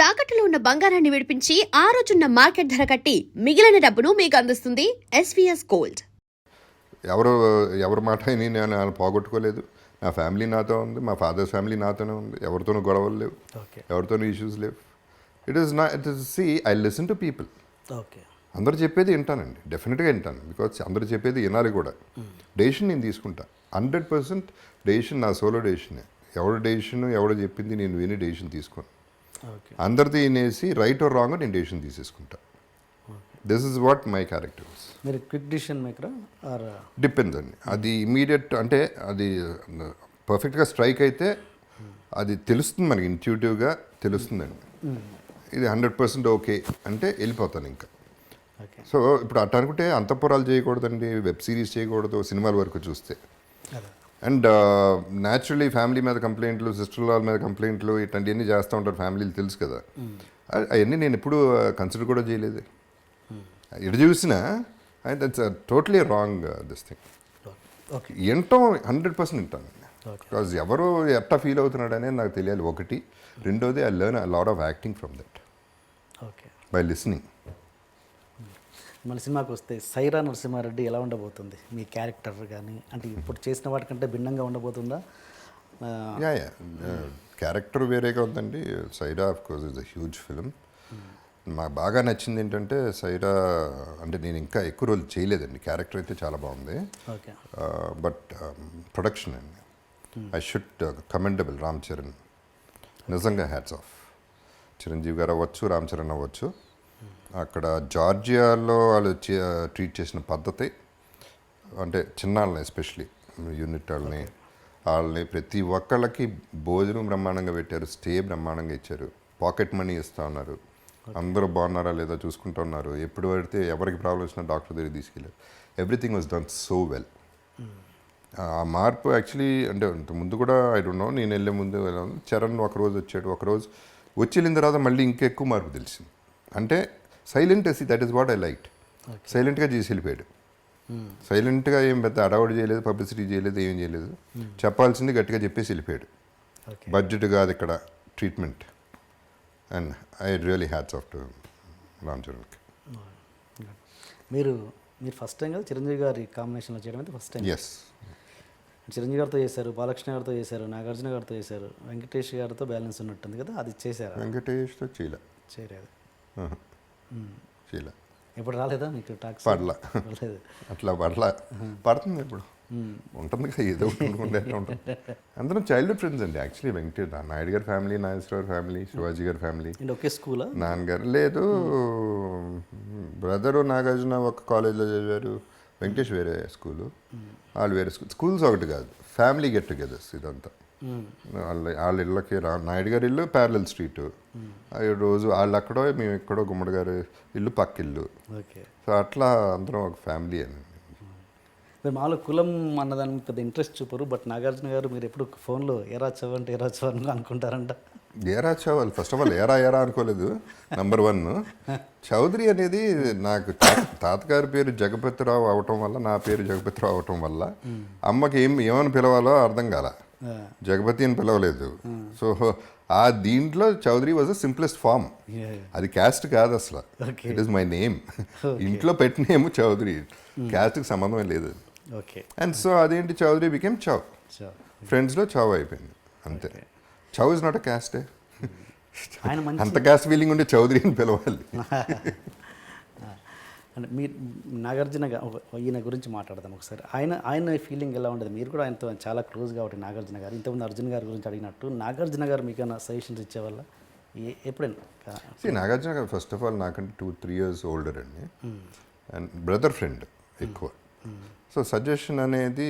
తాకట్టులో ఉన్న బంగారాన్ని విడిపించి ఆ రోజున్న మార్కెట్ ధర కట్టి మిగిలిన డబ్బును మీకు అందిస్తుంది ఎస్వీఎస్ గోల్డ్. ఎవరి మాట అయినా నేను పోగొట్టుకోలేదు. నా ఫ్యామిలీ నాతో ఉంది, మా ఫాదర్స్ ఫ్యామిలీ నాతోనే ఉంది. ఎవరితోనూ గొడవలు లేవు, ఎవరితోనూ ఇష్యూస్ లేవు. It is I listen to people. అందరు చెప్పేది వింటానండి, డెఫినెట్గా వింటాను. బికాజ్ అందరు చెప్పేది వినాలి కూడా. డెసిషన్ నేను తీసుకుంటా 100%. డెసిషన్ నా సోలో డెసిషనే. ఎవరి డెసిషన్ ఎవడో చెప్పింది నేను విని డెసిషన్ తీసుకోను. అందరిది వినేసి రైట్ ఆర్ రాంగ్ నేను డెసిషన్ తీసేసుకుంటా. This is what my character. మీరు క్విక్ డిసిషన్ మేకరా ఆర్ డిపెండ్స్ అండి. అది ఇమీడియట్ అంటే అది పర్ఫెక్ట్గా స్ట్రైక్ అయితే అది తెలుస్తుంది మనకి, ఇంట్యూటివ్గా తెలుస్తుందండి. ఇది 100% ఓకే అంటే వెళ్ళిపోతాను ఇంకా. సో ఇప్పుడు అట్లా అనుకుంటే అంతఃపురాలు చేయకూడదండి, వెబ్ సిరీస్ చేయకూడదు, సినిమాల వరకు చూస్తే. అండ్ న్యాచురలీ ఫ్యామిలీ మీద కంప్లైంట్లు, సిస్టర్ వాళ్ళ మీద కంప్లైంట్లు ఇట్లాంటివన్నీ చేస్తూ ఉంటారు ఫ్యామిలీలు, తెలుసు కదా. అవన్నీ నేను ఎప్పుడు కన్సిడర్ కూడా చేయలేదు. ఎటు చూసినా that's totally wrong this thing. వింటాం 100% వింటాను. బికాజ్ ఎవరు ఎట్లా ఫీల్ అవుతున్నాడు అనేది నాకు తెలియాలి ఒకటి. రెండోది I learn a lot of acting from that by listening. మన సినిమాకి వస్తే సైరా నరసింహారెడ్డి ఎలా ఉండబోతుంది మీ క్యారెక్టర్ కానీ? అంటే ఇప్పుడు చేసిన వాటికంటే భిన్నంగా ఉండబోతుందా? క్యారెక్టర్ వేరేగా ఉందండి. Sye Raa of course is a huge film. నాకు బాగా నచ్చింది ఏంటంటే సైరా అంటే నేను ఇంకా ఎక్కువ రోజులు చేయలేదండి. క్యారెక్టర్ అయితే చాలా బాగుంది. బట్ ప్రొడక్షన్ అండి I should commendable. Ram Charan నిజంగా హ్యాట్స్ ఆఫ్. చిరంజీవి గారు అవ్వచ్చు, రామ్ చరణ్ అవ్వచ్చు. అక్కడ జార్జియాలో వాళ్ళు ట్రీట్ చేసిన పద్ధతి అంటే చిన్నాళ్ళని ఎస్పెషలీ యూనిట్ వాళ్ళని ప్రతి ఒక్కళ్ళకి భోజనం బ్రహ్మాండంగా పెట్టారు, స్టే బ్రహ్మాండంగా ఇచ్చారు, పాకెట్ మనీ ఇస్తూ ఉన్నారు, అందరూ బాగున్నారా లేదా చూసుకుంటూ ఉన్నారు. ఎప్పుడు పడితే ఎవరికి ప్రాబ్లం వచ్చినా డాక్టర్ దగ్గర తీసుకెళ్ళారు. Everything was done so well. ఆ మార్పు యాక్చువల్లీ అంటే ముందు కూడా ఐ డోంట్ నో, నేను వెళ్ళే ముందు చరణ్ ఒకరోజు వచ్చాడు, ఒకరోజు వచ్చి వెళ్ళిన తర్వాత మళ్ళీ ఇంకెక్కువ మార్పు తెలిసింది. అంటే silent AC, that is what I liked. సైలెంట్గా చేసి వెళ్ళిపోయాడు. సైలెంట్గా ఏం పెద్ద అడవాడు చేయలేదు, పబ్లిసిటీ చేయలేదు, ఏం చేయలేదు. చెప్పాల్సింది గట్టిగా చెప్పేసి వెళ్ళిపోయాడు. బడ్జెట్ కాదు ఇక్కడ, treatment. And I really hats off to Ram చరణ్కి. మీరు ఫస్ట్ టైం కదా చిరంజీవి గారి కాంబినేషన్లో చేయడం అయితే ఫస్ట్ టైం? ఎస్. చిరంజీవి గారితో చేశారు, బాలకృష్ణ గారితో చేశారు, నాగార్జున గారితో చేశారు, వెంకటేష్ గారితో బ్యాలెన్స్ ఉన్నట్టుంది కదా, అది చేశారు? వెంకటేష్తో చేయలేదు. చేయలే. ఎప్పుడు రాలేదా మీకు టాక్స్? పడలా, అట్లా పడలా. పడుతుంది ఇప్పుడు, ఉంటుంది కదా, ఏదో ఒకటి అనుకుంటే ఉంటుంది. అందరం చైల్డ్హుడ్ ఫ్రెండ్స్ అండి యాక్చువల్లీ. వెంకటేష్ నాయుడు గారి ఫ్యామిలీ, నాగేశ్వరరావు ఫ్యామిలీ, శివాజీ గారి ఫ్యామిలీ. ఒకే స్కూలా? నాన్నగారు లేదు, బ్రదరు నాగార్జున ఒక కాలేజ్లో చదివారు, వెంకటేష్ వేరే స్కూలు, వాళ్ళు వేరే స్కూల్స్ ఒకటి కాదు, ఫ్యామిలీ గెట్ టుగెదర్స్ ఇదంతా. వాళ్ళ ఇళ్ళకి నాయుడు గారి ఇల్లు ప్యారలల్ స్ట్రీటు, రోజు వాళ్ళు అక్కడో మేము ఎక్కడో, గుమ్మడి గారి ఇల్లు పక్క ఇల్లు. సో అట్లా అందరం ఒక ఫ్యామిలీ అని. మీరు మామూలు కులం అన్నదాని పెద్ద ఇంట్రెస్ట్ చూపరు, బట్ నాగార్జున గారు మీరు ఎప్పుడు ఫోన్లో ఏరా చవ్ అంటే ఏరా చవ్ అని అనుకుంటారంట. ఏరా చవాలి ఫస్ట్ ఆఫ్ ఆల్, ఏరా అనుకోలేదు. నంబర్ 1 చౌదరి అనేది నాకు తాతగారి పేరు జగపతిరావు అవటం వల్ల, నా పేరు జగపతిరావు అవటం వల్ల అమ్మకి ఏమని పిలవాలో అర్థం కాల, జగపతి అని పిలవలేదు. సో ఆ దీంట్లో Chowdary was the simplest form. అది క్యాస్ట్ కాదు అసలు, ఇట్ ఈస్ మై నేమ్. ఇంట్లో పెట్టిన నేమ్ చౌదరి, క్యాస్ట్కి సంబంధమే లేదు. అండ్ సో అదేంటి, చౌదరి బికేమ్ చౌ. ఫ్రెండ్స్లో చౌ అయిపోయింది అంతే. చౌ ఇస్ నాట్ అ క్యాస్టే. అంత క్యాస్ట్ ఫీలింగ్ ఉంటే చౌదరి అని పిలవాలి. అంటే మీరు నాగార్జున ఈయన గురించి మాట్లాడదాం ఒకసారి. ఆయన ఫీలింగ్ ఎలా ఉంటుంది? మీరు కూడా ఆయనతో చాలా క్లోజ్ కాబట్టి నాగార్జున గారు, ఇంతకుముందు అర్జున్ గారి గురించి అడిగినట్టు నాగార్జున గారు మీకు ఏమైనా సజెషన్స్ ఇచ్చేవాళ్ళ ఎప్పుడైనా? నాగార్జున గారు ఫస్ట్ ఆఫ్ ఆల్ నాకంటే 2-3 years ఓల్డర్ అండి, అండ్ బ్రదర్ ఫ్రెండ్ ఎక్కువ. సో సజెషన్ అనేది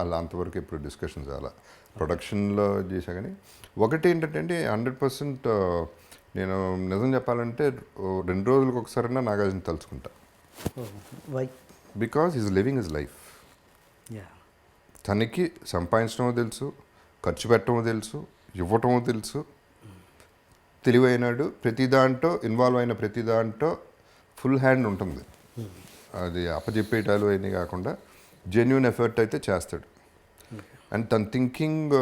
అలా అంతవరకు ఎప్పుడు డిస్కషన్స్ అలా ప్రొడక్షన్లో చేశా. కానీ ఒకటి ఏంటంటే 100% నేను నిజం చెప్పాలంటే 2 రోజులకు ఒకసారైనా నాగార్జున తలుచుకుంటా. Because is living his life. తనకి సంపాదించడమో తెలుసు, ఖర్చు పెట్టడమో తెలుసు, ఇవ్వటమో తెలుసు, తెలివైనాడు. ప్రతి దాంట్లో ఇన్వాల్వ్ అయిన ప్రతి దాంట్లో ఫుల్ హ్యాండ్ ఉంటుంది. అది అప్పచెప్పేటాలు అయినాయి కాకుండా జెన్యున్ ఎఫర్ట్ అయితే చేస్తాడు. అండ్ తన థింకింగ్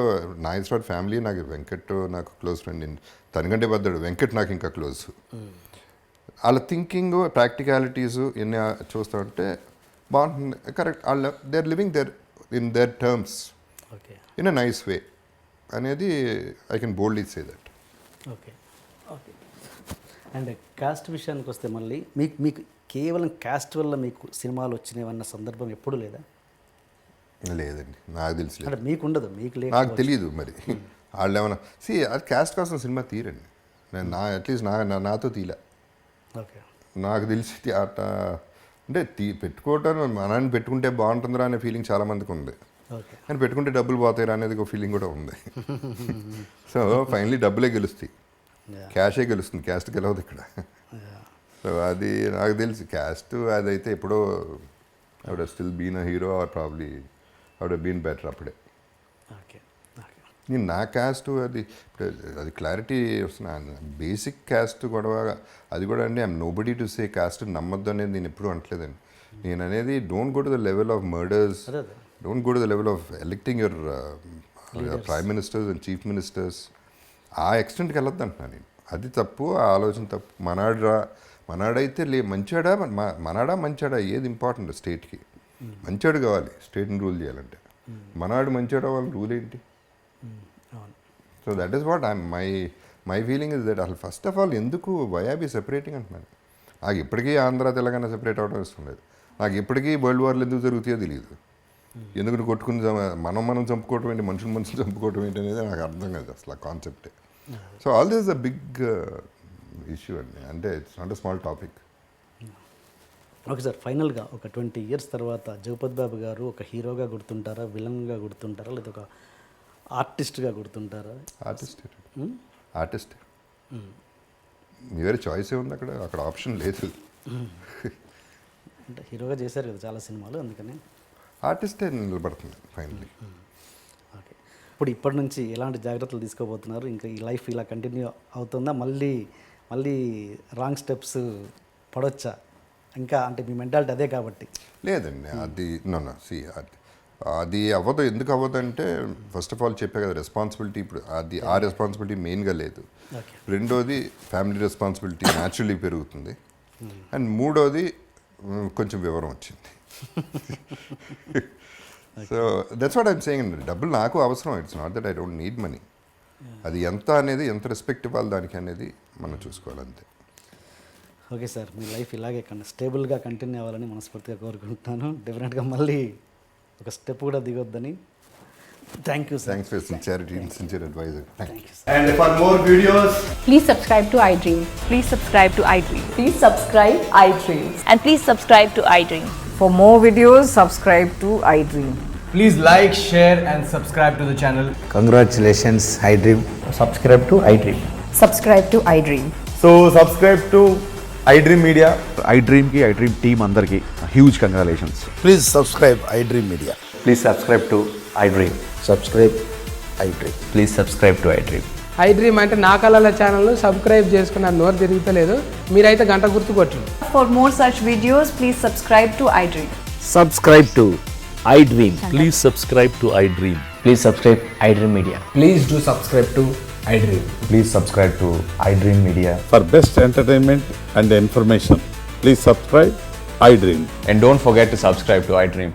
నాగేశ్వర ఫ్యామిలీ, నాకు వెంకట్ నాకు క్లోజ్ ఫ్రెండ్, తనకంటే పెద్దడు వెంకట్ నాకు ఇంకా క్లోజ్. వాళ్ళ థింకింగ్ ప్రాక్టికాలిటీస్ ఎన్ని చూస్తూ ఉంటే బాగుంటుంది. కరెక్ట్, వాళ్ళ they are living there in their terms okay in a nice way అనేది I can boldly say that. Okay okay. And caste విషయానికి వస్తే మళ్ళీ మీకు కేవలం కాస్ట్ వల్ల మీకు సినిమాలు వచ్చినాయన్న సందర్భం ఎప్పుడు లేదా? లేదండి, నాకు తెలిసి లేదు. అంటే మీకు ఉండదు, మీకు లేదు, నాకు తెలియదు మరి. వాళ్ళు ఏమైనా అది క్యాస్ట్ కోసం సినిమా తీరండి. నేను అట్లీస్ట్ నాతో తీలే. ఓకే నాకు తెలిసి అట అంటే పెట్టుకోవటం మనని పెట్టుకుంటే బాగుంటుందిరా అనే ఫీలింగ్ చాలామందికి ఉంది. ఓకే కానీ పెట్టుకుంటే డబ్బులు పోతాయిరా అనేది ఒక ఫీలింగ్ కూడా ఉంది. సో ఫైనలీ డబ్బులే గెలుస్తాయి, క్యాషే గెలుస్తుంది, క్యాస్ట్ గెలవదు ఇక్కడ. సో అది నాకు తెలిసి క్యాస్ట్ అదైతే ఎప్పుడో I would still been a hero or probably I would been better అప్పుడే. Okay okay. నేను నా క్యాస్ట్ అది క్లారిటీ వస్తున్నా. బేసిక్ క్యాస్ట్ గొడవ అది కూడా అండి, I'm nobody to say caste నమ్మద్దు అనేది నేను ఎప్పుడూ అనట్లేదండి. నేను అనేది don't go to the level of murders, don't go to the level of electing your prime ministers and chief ministers. ఆ ఎక్స్టెంట్కి వెళ్ళొద్దు అంటున్నాను నేను. అది తప్పు, ఆ ఆలోచన తప్పు. మనాడైతే మంచాడా మంచాడా ఏది ఇంపార్టెంట్ స్టేట్కి? మంచాడు కావాలి స్టేట్ని రూల్ చేయాలంటే. మనాడు మంచాడా వాళ్ళ రూల్ ఏంటి? So that is what my feeling is that అసలు ఫస్ట్ ఆఫ్ ఆల్ ఎందుకు వయాబీ సెపరేటింగ్ అంటున్నాను. నాకు ఇప్పటికీ ఆంధ్ర తెలంగాణ సెపరేట్ అవడం ఇష్టం లేదు. నాకు ఇప్పటికీ వరల్డ్ వార్లు ఎందుకు జరుగుతాయో తెలియదు. ఎందుకు కొట్టుకుని మనం చంపుకోవటం ఏంటి, మనుషులు చంపుకోవటం ఏంటి అనేది నాకు అర్థం కాదు అసలు ఆ కాన్సెప్టే. So all this a big issue అండి, అంటే it's not a small topic. Okay sir, ఫైనల్గా ఒక 20 years తర్వాత జగపతి బాబు గారు ఒక హీరోగా గుర్తుంటారా, విలన్గా గుర్తుంటారా, లేదా ఒక ఆర్టిస్ట్గా గుర్తుంటారా? ఆర్టిస్ట్ మీ వేరే చాయిస్ ఏముంది అక్కడ ఆప్షన్ లేదు. అంటే హీరోగా చేశారు కదా చాలా సినిమాలు, అందుకని ఆర్టిస్టే నిలబడుతుంది ఫైనల్లీ. ఓకే. ఇప్పటి నుంచి ఎలాంటి జాగ్రత్తలు తీసుకోబోతున్నారు? ఇంకా ఈ లైఫ్ ఇలా కంటిన్యూ అవుతుందా? మళ్ళీ రాంగ్ స్టెప్స్ పడవచ్చా? ఇంకా అంటే మీ మెంటాలిటీ అదే కాబట్టి. లేదండి, అది అది అవ్వదు. ఎందుకు అవ్వదు అంటే ఫస్ట్ ఆఫ్ ఆల్ చెప్పే కదా రెస్పాన్సిబిలిటీ. ఇప్పుడు ఆ రెస్పాన్సిబిలిటీ మెయిన్గా లేదు. రెండోది ఫ్యామిలీ రెస్పాన్సిబిలిటీ న్యాచురల్లీ పెరుగుతుంది. అండ్ మూడోది కొంచెం వివరం వచ్చింది. So that's what I'm saying అండి. డబ్బులు నాకు అవసరం, it's not that I don't need money. అది ఎంత అనేది, ఎంత రెస్పెక్ట్ ఇవ్వాలి దానికి అనేది మనం చూసుకోవాలి అంతే. ఓకే సార్, మీ లైఫ్ ఇలాగే స్టేబుల్గా కంటిన్యూ అవ్వాలని మనస్ఫూర్తిగా కోరుకుంటున్నాను. డెఫినెట్గా మళ్ళీ ఒక స్టెప్ కూడా దిగొద్దని. Thank you sir. Thanks for sincerity and sincere advisor. Thank you. And for more videos, Please subscribe to iDream. Please subscribe to iDream. Please subscribe iDream. And please subscribe to iDream. For more videos, subscribe to iDream. please like, share and subscribe to the channel. Congratulations, iDream. Subscribe to iDream. Subscribe to iDream. So subscribe to iDream Media. iDream की iDream team अंदर की huge congratulations. Please subscribe iDream Media. Please subscribe to iDream. Subscribe iDream. Please subscribe to iDream. iDream అంటే నా కళల ఛానల్ను subscribe చేసుకున్న నోరు తిరుగుతలేదు, మీరైతే గంట గుర్తు కొట్టండి. For more such videos, please subscribe to iDream. Subscribe to iDream. Please subscribe to iDream. Please subscribe iDream Media. Please do subscribe to iDream. Please subscribe to iDream Media. For best entertainment and information, please subscribe iDream. And don't forget to subscribe to iDream.